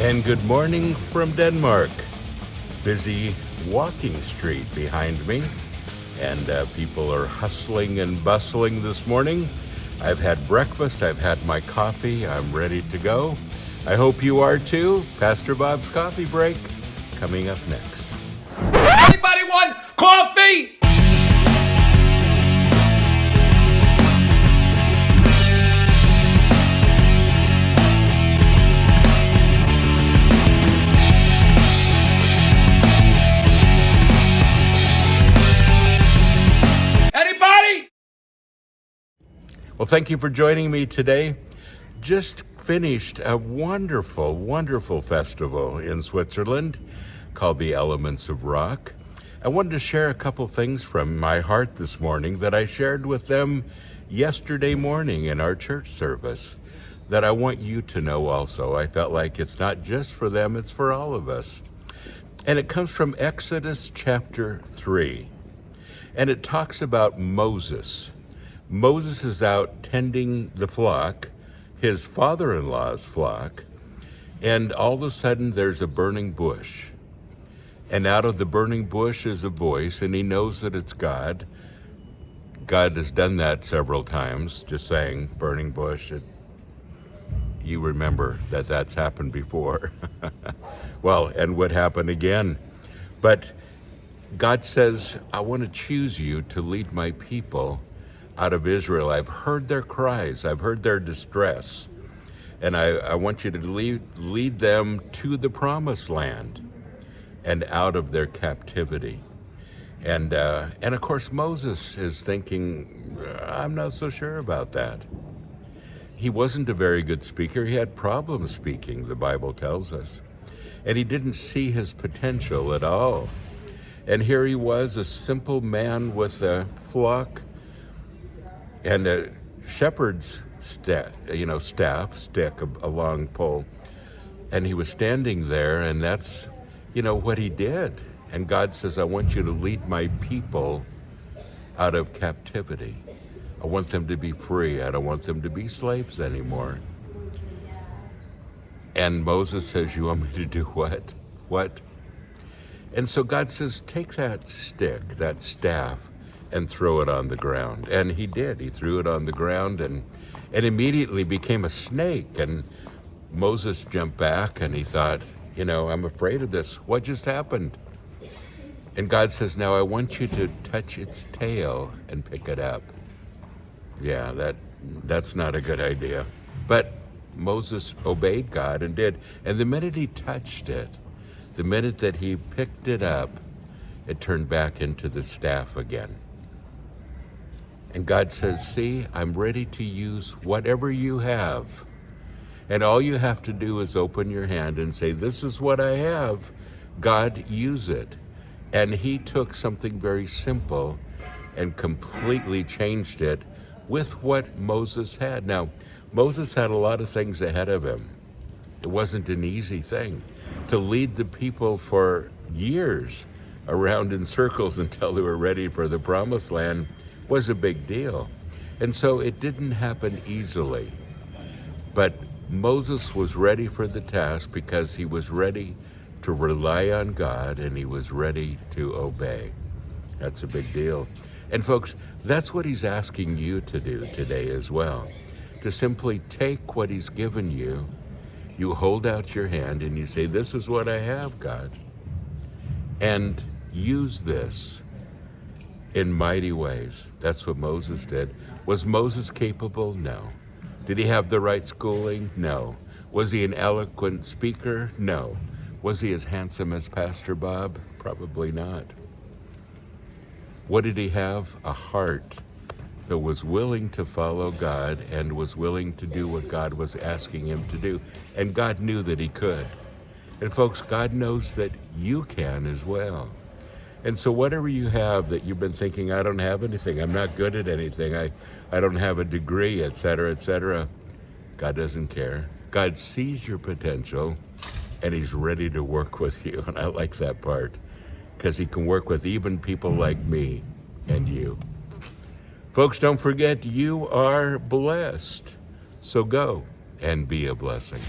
And good morning from Denmark. Busy walking street behind me, and people are hustling and bustling this morning. I've had breakfast, I've had my coffee, I'm ready to go. I hope you are too. Pastor Bob's Coffee Break coming up next. Anybody want coffee? Anybody? Well, thank you for joining me today. Just finished a wonderful, wonderful festival in Switzerland called the Elements of Rock. I wanted to share a couple things from my heart this morning that I shared with them yesterday morning in our church service that I want you to know also. I felt like it's not just for them, it's for all of us. And it comes from Exodus chapter 3. And it talks about Moses. Moses is out tending the flock, his father-in-law's flock, and all of a sudden there's a burning bush. And out of the burning bush is a voice, and he knows that it's God. God has done that several times, just saying, burning bush. You remember that that's happened before. Well, and would happen again. But God says, I want to choose you to lead my people out of Israel. I've heard their cries. I've heard their distress. And I want you to lead them to the promised land and out of their captivity. And of course, Moses is thinking, I'm not so sure about that. He wasn't a very good speaker. He had problems speaking, the Bible tells us. And he didn't see his potential at all. And here he was, a simple man with a flock and a shepherd's stick, a long pole. And he was standing there, and that's, what he did. And God says, I want you to lead my people out of captivity. I want them to be free. I don't want them to be slaves anymore. And Moses says, you want me to do what? What? And so God says, take that stick, that staff, and throw it on the ground. And he did. He threw it on the ground and immediately became a snake. And Moses jumped back and he thought, I'm afraid of this. What just happened? And God says, now I want you to touch its tail and pick it up. Yeah, that's not a good idea. But Moses obeyed God and did. And the minute he touched it, the minute that he picked it up, it turned back into the staff again. And God says, see, I'm ready to use whatever you have. And all you have to do is open your hand and say, this is what I have. God, use it. And he took something very simple and completely changed it with what Moses had. Now, Moses had a lot of things ahead of him. It wasn't an easy thing. To lead the people for years around in circles until they were ready for the promised land was a big deal. And so it didn't happen easily. But Moses was ready for the task because he was ready to rely on God and he was ready to obey. That's a big deal. And folks, that's what he's asking you to do today as well. To simply take what he's given you, you hold out your hand and you say, this is what I have, God. And use this in mighty ways. That's what Moses did. Was Moses capable? No. Did he have the right schooling? No. Was he an eloquent speaker? No. Was he as handsome as Pastor Bob? Probably not. What did he have? A heart that was willing to follow God and was willing to do what God was asking him to do. And God knew that he could. And folks, God knows that you can as well. And so whatever you have that you've been thinking, I don't have anything, I'm not good at anything, I don't have a degree, etc., God doesn't care. God sees your potential and he's ready to work with you. And I like that part because he can work with even people like me and you. Folks, don't forget, you are blessed. So go and be a blessing.